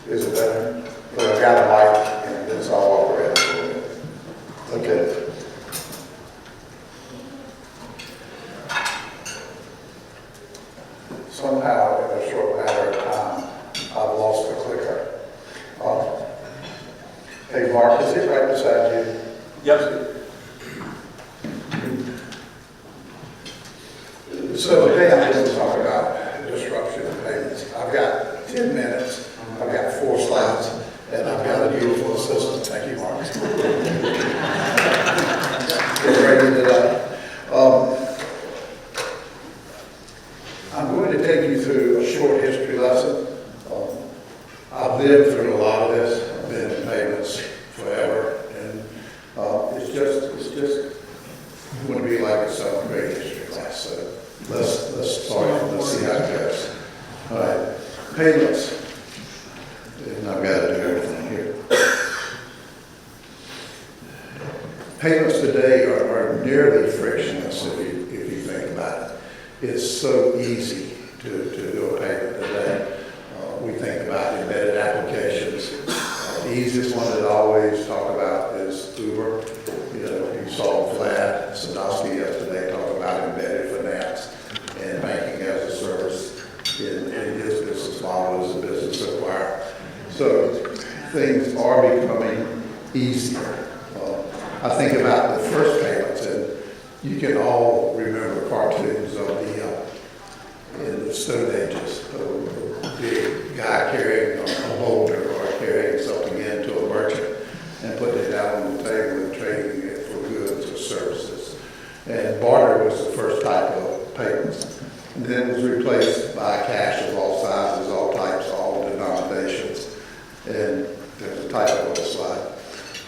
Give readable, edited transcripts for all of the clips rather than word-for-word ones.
Is it better? Well, I've got a mic and it's all operated a little bit. Okay. Somehow, in a short matter of time, I've lost the clicker. Hey, Mark, is it right beside you? Yep. So today I'm going to talk about disruption of payments. I've got 10 minutes, I've got 4 slides, and I've got a beautiful assistant. Thank you, Mark. We're ready today. I'm going to take you through a short history lesson. I've lived through a lot of this. I've been in payments forever, and it's just going to be like a 7th grade history class. So let's start. Let's see how it goes. All right, payments. And I've got to do everything here. Payments today are nearly frictionless if you think about it. It's so easy to do a payment today. We think about embedded applications. The easiest one that I always talk about is Uber. You know, you saw Vlad Sadowski yesterday talk about embedded finance and banking as a service in his business model as a business acquirer. So things are becoming easier. I think about the first payments, and you can all remember cartoons of in the Stone Ages, a big guy carrying a boulder or carrying something into a merchant and putting it down on the table and trading it for goods or services. And barter was the first type of payments. And then it was replaced by cash of all sizes, all types, all denominations. And there's a typo on the slide.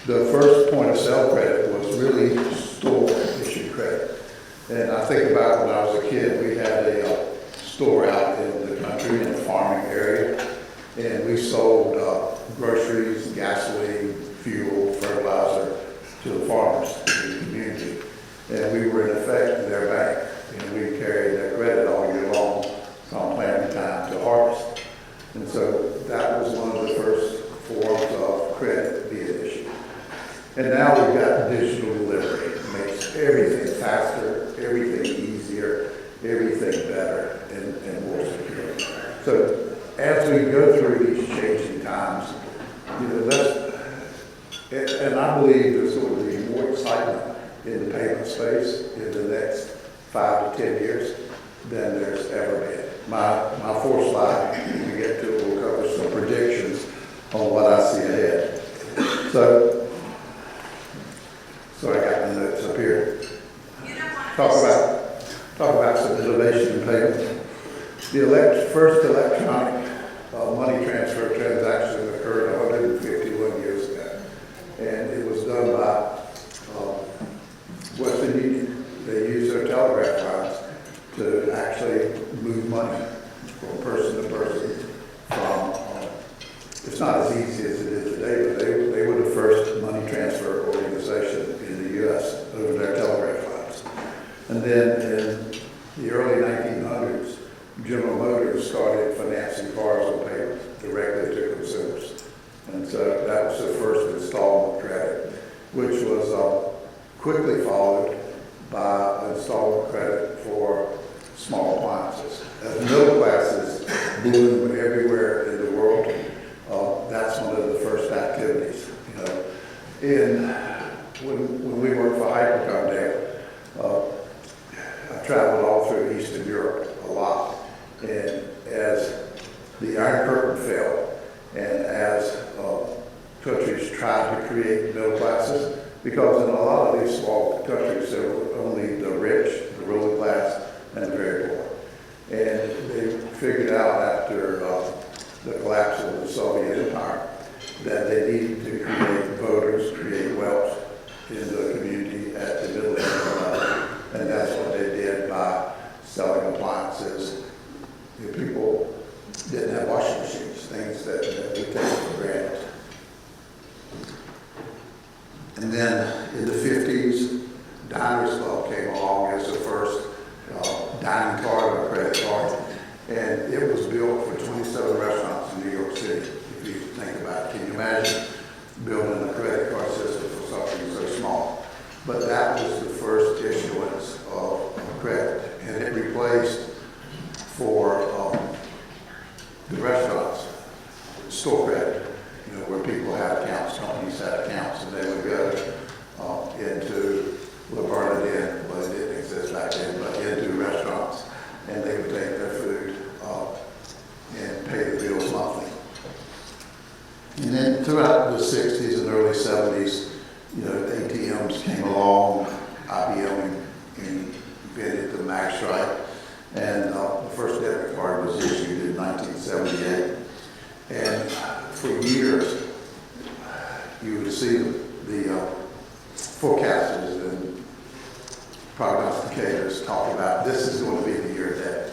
The first point of sale credit was really store issued credit. And I think about when I was a kid, we had a store out in the country in a farming area, and we sold groceries, gasoline, fuel, fertilizer to the farmers in the community. And we were in effect their bank, and we carried their credit all year long from planting time to harvest. And so that was one of the first forms of credit being issued. And now we've got digital delivery. It makes everything faster, everything easier, everything better, and more secure. So as we go through these changing times, you know, and I believe there's going to be more excitement in the payment space in the next 5 to 10 years than there's ever been. My 4th slide, when we get to it, will cover some predictions on what I see ahead. So I got the notes up here. Talk about some innovation in payment. The first electronic money transfer transaction occurred 151 years ago, and it was done by Western Union. They used their telegraph lines to actually move money from person to person. It's not as easy as it is today, but they were the first money transfer organization in the U.S. over their telegraph lines. And then in the early 1900s, General Motors started financing cars on paper directly to consumers. And so that was the first installment credit, which was quickly followed by installment credit for small appliances. As middle classes bloom everywhere in the world, that's one of the first activities. You know, when we worked for Hypercom, I traveled all through Eastern Europe a lot, and as the Iron Curtain fell, and as countries tried to create middle classes, because in a lot of these small countries there were only the rich, the ruling class, and the very poor. And they figured out after the collapse of the Soviet Empire that they needed to create voters, create wealth in the community at the middle income level. And that's what they did by selling appliances. You know, people didn't have washing machines, things that we take for granted. And then in the 50s, Diners Club came along as the first dining card or credit card. And it was built for 27 restaurants in New York City. If you store credit, where people had accounts, companies had accounts, and they would go into, well, Bernadette, well, it didn't exist back then, but into restaurants, and they would take their food and pay the bills monthly. And then throughout the 60s and early 70s, ATMs came along. IBM invented the magstripe, and the first debit card was issued in 1978. And for years, you would see the forecasters and prognosticators talk about this is going to be the year of debit.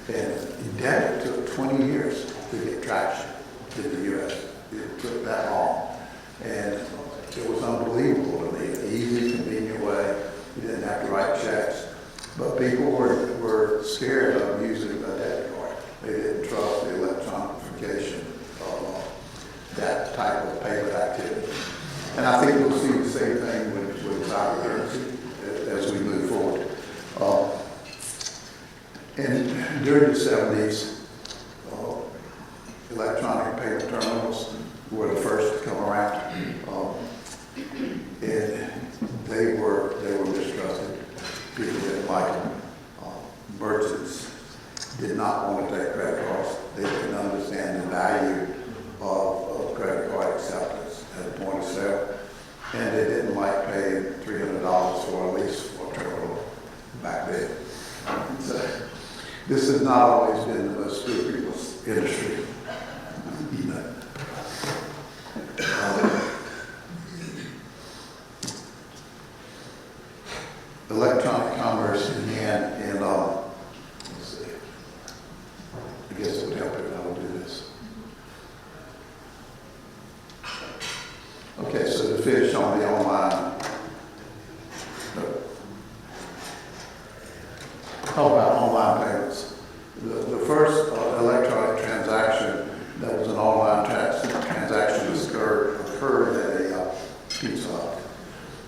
And debit took 20 years to get traction in the U.S. It took that long. And it was unbelievable to me. An easy, convenient way. You didn't have to write checks. But people were scared of using a debit card. They didn't trust the electronification of that type of payment activity. And I think we'll see the same thing with cryptocurrency as we move forward. And during the 70s, electronic payment terminals were the first to come around. And they were mistrusted. People didn't like them. Merchants did not want to take credit cards. They didn't understand the value of credit card acceptance at the point of sale. And they didn't like paying $300 for a lease for a terminal back then. So this has not always been the most scrupulous industry. Electronic commerce began in, let's see, I guess it would help if I would do this. Okay, so to finish on the online, talk about online payments. The first electronic transaction that was an online transaction occurred at a Pizza Hut.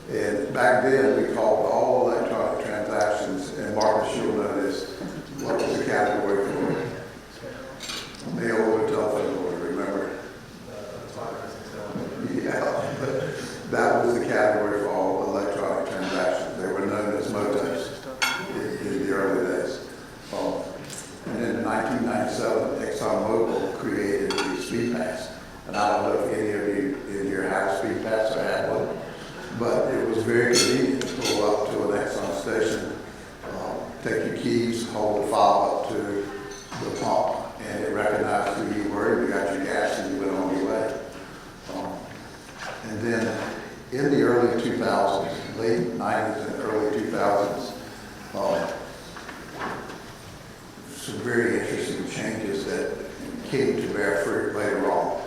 And back then, we called all electronic transactions, and Marcus, you'll notice, what was the category for mail order, telephone order, remember? Yeah, that was the category for all electronic transactions. They were known as MOTOs in the early days. And then in 1997, ExxonMobil created the Speed Pass. And I don't know if any of you in here had a Speed Pass or had one. But it was very convenient to pull up to an Exxon station, take your keys, hold the fob up to the pump, and it recognized who you were, you got your gas, and you went on your way. And then in the early 2000s, late 90s and early 2000s, some very interesting changes that came to bear fruit later on.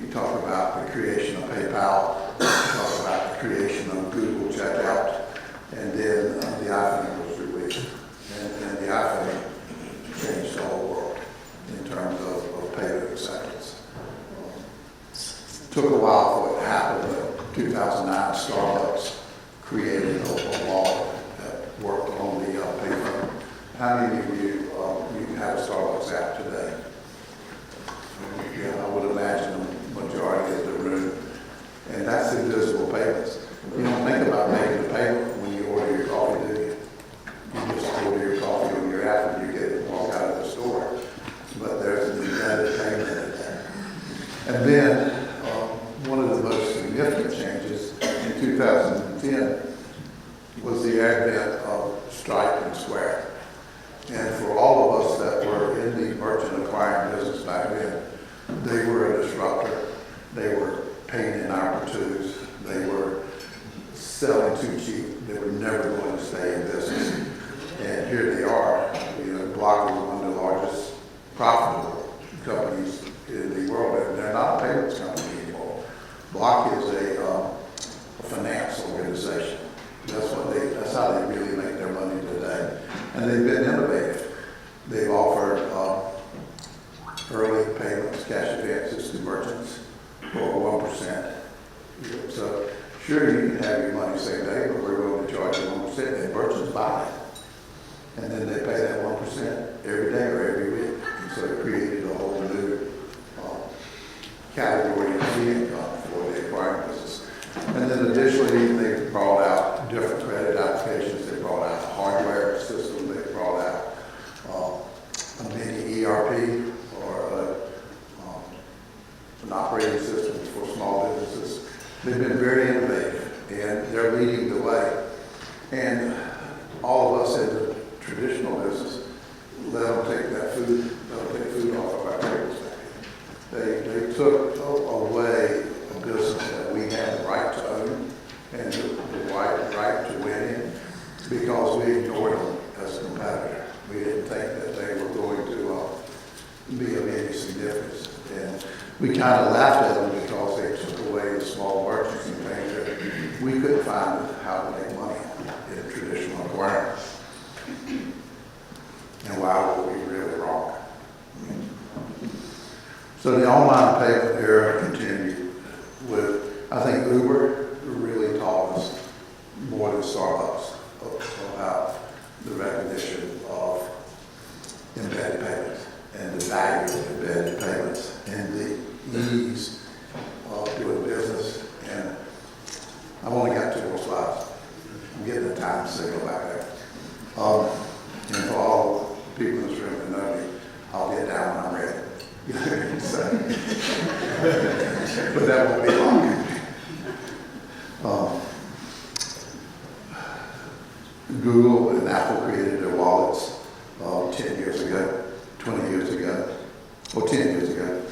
You talk about the creation of PayPal, you talk about the creation of Google Checkout, and then the iPhone was released. And the iPhone changed the whole world in terms of payment acceptance. Took a while for it to happen, but 2009, Starbucks created a law that worked on the payphone. How many of you have a Starbucks app today? Yeah, I would imagine the majority of the room. And that's invisible payments. You don't think about making a payment when you order your coffee, do you? You just order your coffee on your app and you get it and walk out of the store. But there's an embedded payment in there. And then one of the most significant changes in 2010 was the advent of Stripe and Square. And for all of us that were in the merchant acquiring business back then, they were a disruptor. They were pain in our twos. They were selling too cheap. They were never going to stay in business. And here they are. Block is one of the largest profitable companies in the world. And they're not a payments company anymore. Block is a finance organization. That's how they really make their money today. And they've been innovative. They've offered early payments, cash advances to merchants for 1%. So sure, you can have your money same day, but we're going to charge you 1%, and merchants buy it. And then they pay that 1% every day or every week. And so it created a whole new category of fee income for the acquiring business. And then additionally, they brought out different credit applications. They brought out a hardware system. They brought out a mini ERP or an operating system for small businesses. They've been very innovative, and they're leading the way. And all of us in the traditional business, let them take that food, let them take food off of our tables. They took away a business that we had the right to own and the right to win in because we ignored them as a competitor. We didn't think that they were going to be of any significance. And we kind of laughed at them because they took away the small merchants and things that we couldn't find how to make money in traditional acquiring. And why were we really wrong? So the online payment era continued with, I think Uber really taught us more than Starbucks about the recognition of embedded payments and the value of embedded payments and the ease of doing business. And I've only got 2 more slides. I'm getting the time signal back there. And for all the people in this room that know me, I'll get down when I'm ready. So, but that won't be long. Google and Apple created their wallets 10 years ago, 20 years ago, or 10 years ago.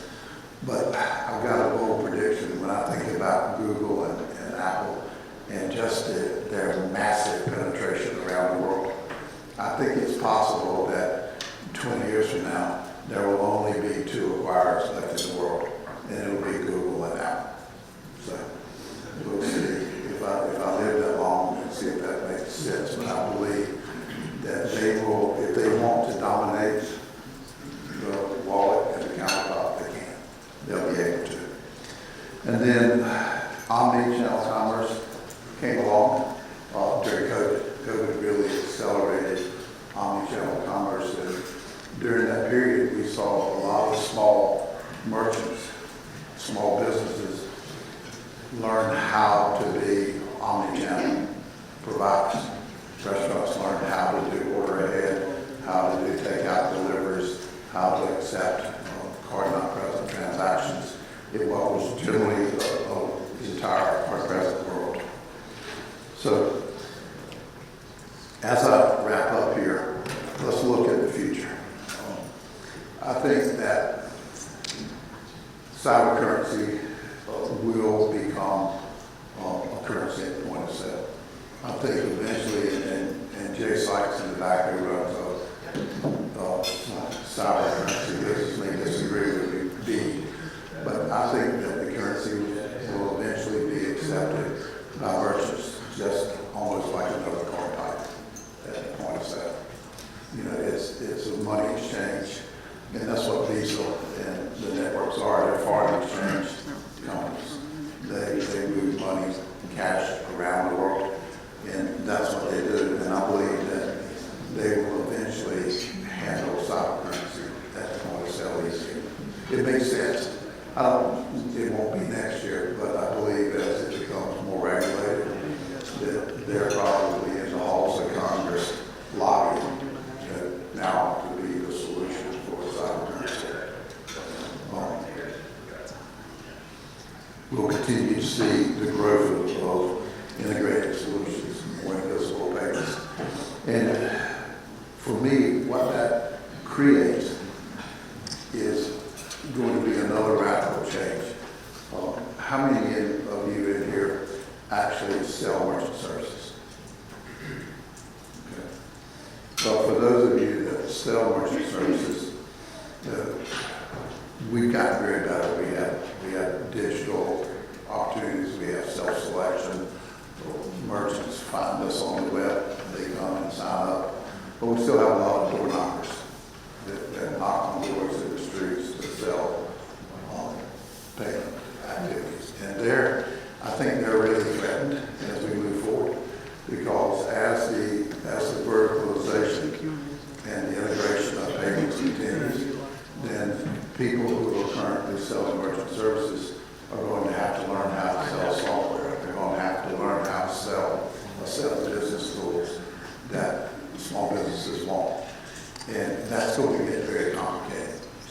But I've got a bold prediction when I think about Google and Apple and just their massive penetration around the world. I think it's possible that 20 years from now, there will only be 2 acquirers left in the world, and it will be Google and Apple. So we'll see if I live that long and see if that makes sense. But I believe that they will, if they want to dominate the wallet and the countertop, they can. They'll be able to. And then omni-channel commerce came along during COVID. COVID really accelerated omni-channel commerce, and during that period we saw a lot of small merchants, small businesses learn how to be omni-channel providers. Restaurants learned how to do order ahead, how to do takeout deliveries, how to accept card not present transactions in what was generally the entire card present world. So as I wrap up here, let's look at the future. I think that cyber currency will become a currency at the point of sale. I think eventually, and Jay Sykes in the back who runs cyber currency business may disagree with me, but I think that the currency will eventually be accepted by merchants just almost like another card type at the point of sale. You know, it's a money exchange, and that's what Visa and the networks are. They're foreign exchange companies. They move money, cash around the world, and that's what they do. And I believe that they will eventually handle cyber currency at the point of sale easy. It makes sense. It won't be next year, but I believe as it becomes more regulated, that they're probably in the halls of Congress lobbying now to be the solution for cyber currency. We'll continue to see the growth of integrated solutions, more invisible payments. And for me, what that creates is going to be another radical change. How many of you in here actually sell merchant services? Okay. So for those of you that sell merchant services, we've gotten very better. We have digital opportunities. We have self-selection. Merchants find us on the web. They come and sign up. But we still have a lot of door knockers that knock on doors in the streets to sell payment activities. And I think they're really threatened as we move forward, because as the verticalization and the integration of payments continues, then people who are currently selling merchant services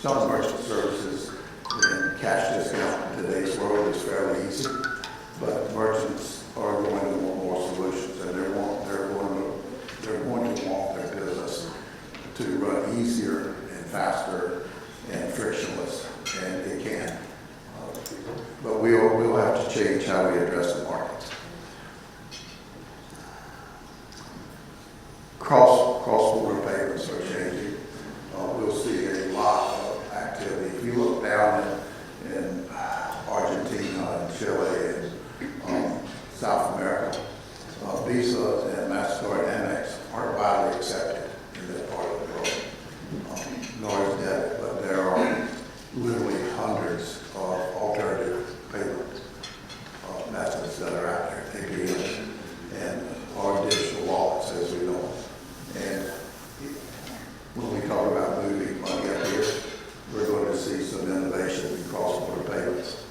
Selling merchant services and cash discount in today's world is fairly easy, but merchants are going to want more solutions, and they're going to want their business to run easier and faster and frictionless, and it can. But we'll have to change how we address the markets. Cross-border payments are changing. We'll see a lot of activity. If you look down in Argentina and Chile and South America, Visa and MasterCard and Amex aren't widely accepted in that part of the world, nor is debit, but there are literally hundreds of alternative payment methods that are out there, APMs, and our digital wallets as we know them. And when we talk about moving money up here, we're going to see some innovation in cross-border payments.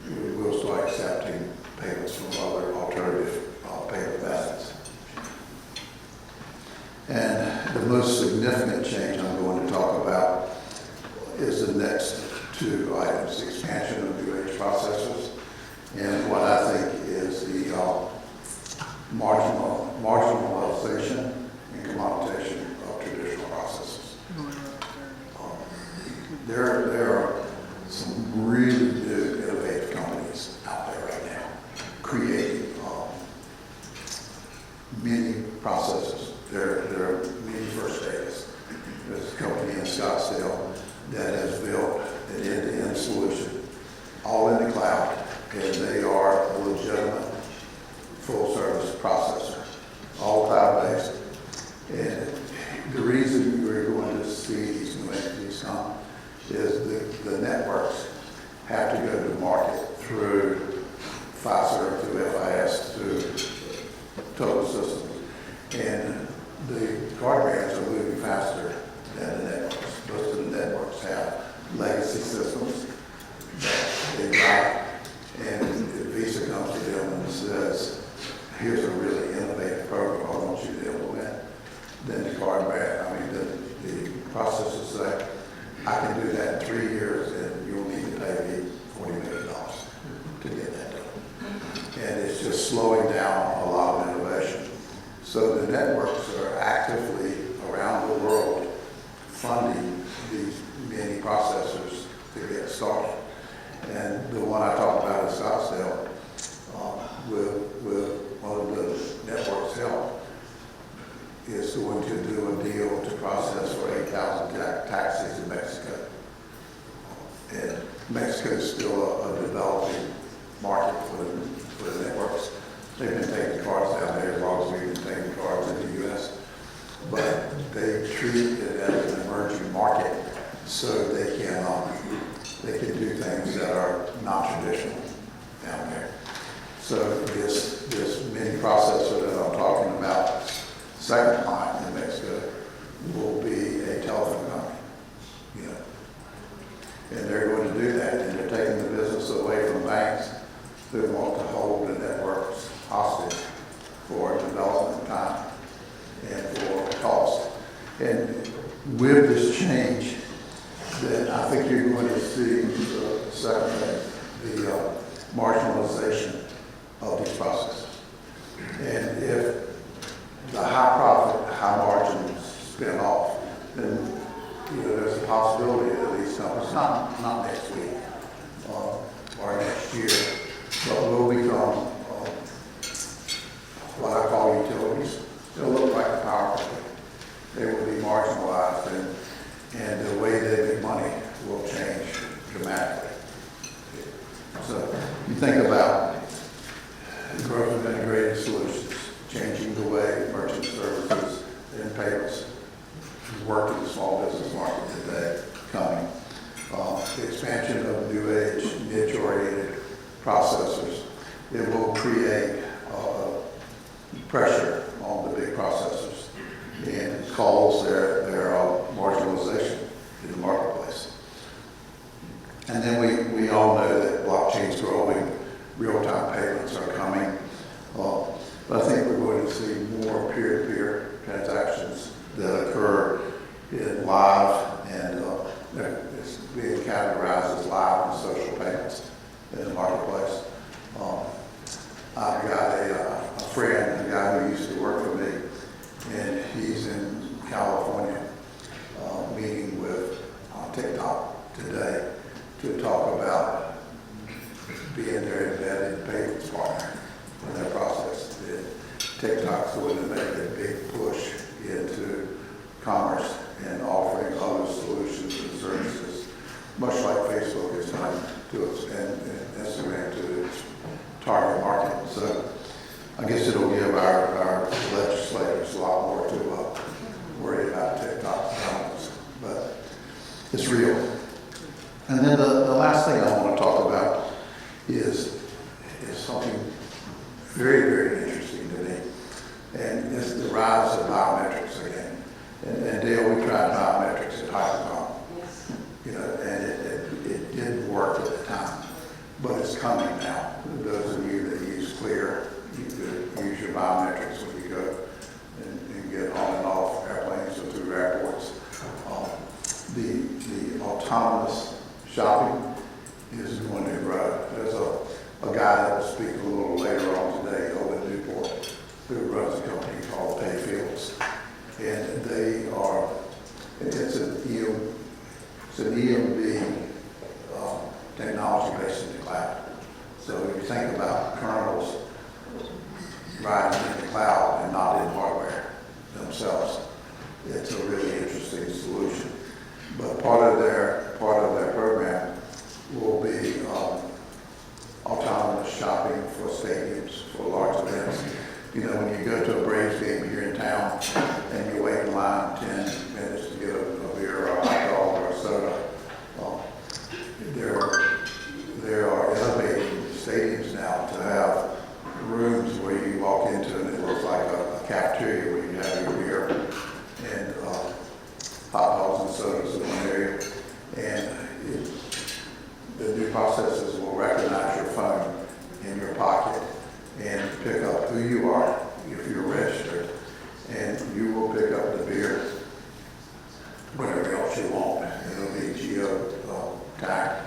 We will start accepting payments from other alternative payment methods. And the most significant change I'm going to talk about is the next two items: expansion of new age processors, and what I think is the marginalization and commoditization of traditional processors. There are some really new innovative companies out there right now creating mini processors. There are many first days. There's a company in Scottsdale that has built an end-to-end solution, all in the cloud, and they are a legitimate full-service processor, all cloud-based. And the reason we're going to see these new entities come is the networks have to go to market through Fiserv, through FIS, through total systems. And the card brands are moving faster than the networks. Most of the networks have legacy systems that they buy, and if Visa comes to them and says, here's a really innovative program I want you to implement, then the card brand, the processors say, I can do that in 3 years and you'll need to pay me $40 million to get that done. And it's just slowing down a lot of innovation. So the networks are actively around the world funding these many processors to get started. And the one I talked about in Scottsdale, with one of the networks help, is going to do a deal to process for 8,000 taxis in Mexico. And Mexico is still a developing market for the networks. They've been taking cards down there as long as we've been taking cards in the U.S. But they treat it as an emerging market, so they can do things that are not traditional down there. So this mini processor that I'm talking about, second line in Mexico, will be a telephone company, and they're going to do that, and they're taking the business away from banks who want to hold the networks hostage for development time and for cost. And with this change, then I think you're going to see the second thing, the marginalization of these processes. And if the high profit, high margins spin off, then there's a possibility that these companies, not next week or next year, but will become what I call utilities. They'll look like a power company. They will be marginalized, and the way they make money will change dramatically. So you think about the growth of integrated solutions, changing the way merchant services and payments work in the small business market today coming. The expansion of new age, niche-oriented processors, it will create pressure on the big processors and cause their marginalization in the marketplace. And then we all know that blockchain's growing, real-time payments are coming. But I think we're going to see more peer-to-peer transactions that occur in live, and talk about being their embedded payments partner in that process. TikTok's going to make a big push into commerce and offering other solutions and services, much like Facebook has done to its and Instagram to its target market. So I guess it'll give our legislators a lot more to worry about TikTok's dominance, but it's real. And then the last thing I want to talk about is something very, very interesting to me, and it's the rise of biometrics again. And Dale, we tried biometrics at Hackathon, you know, and it didn't work at the time, but it's coming now. Those of you that use Clear, you could use your biometrics when you go and get on and off airplanes or through airports. The autonomous shopping is going to grow. There's a guy that will speak a little later on today, Owen Newport, who runs a company called Payfields. And it's an EMB technology based in the cloud. So if you think about kernels riding in the cloud and not in hardware themselves, it's a really interesting solution. But part of their program will be autonomous shopping for stadiums, for large events. You know, when you go to a Braves game here in town and you wait in line 10 minutes to get a beer or a hot dog or a soda, there are elevating stadiums now to have rooms where you walk into and it looks like a cafeteria where you have your beer and hot dogs and sodas in one area. And the new processes will recognize your phone in your pocket and pick up who you are if you're registered, and you will pick up the beer, whatever else you want. It'll be geo-tagged,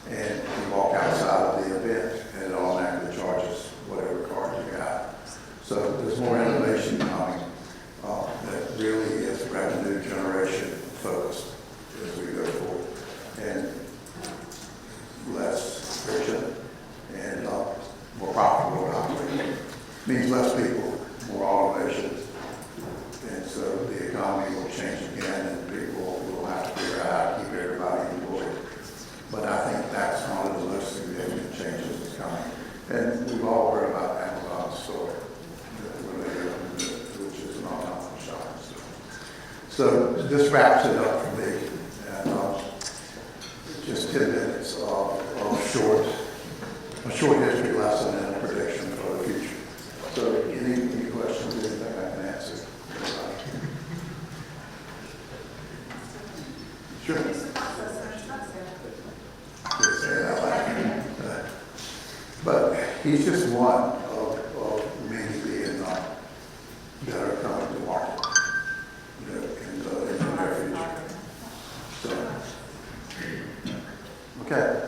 and you walk outside of the event and it automatically charges whatever card you got. So there's more innovation coming that really is revenue generation focused as we go forward, and less friction and more profitable operation. Means less people, more automation, and so the economy will change again, and people will have to figure out how to keep everybody employed. But I think that's one of the most significant changes that's coming. And we've all heard about Amazon's store, which is an autonomous shopping store. So this wraps it up for me, and just 10 minutes of a short history lesson and a prediction for the future. So any questions, anything I can answer? Sure. But he's just one of many being that are coming to market, you know, in the near future. So, okay.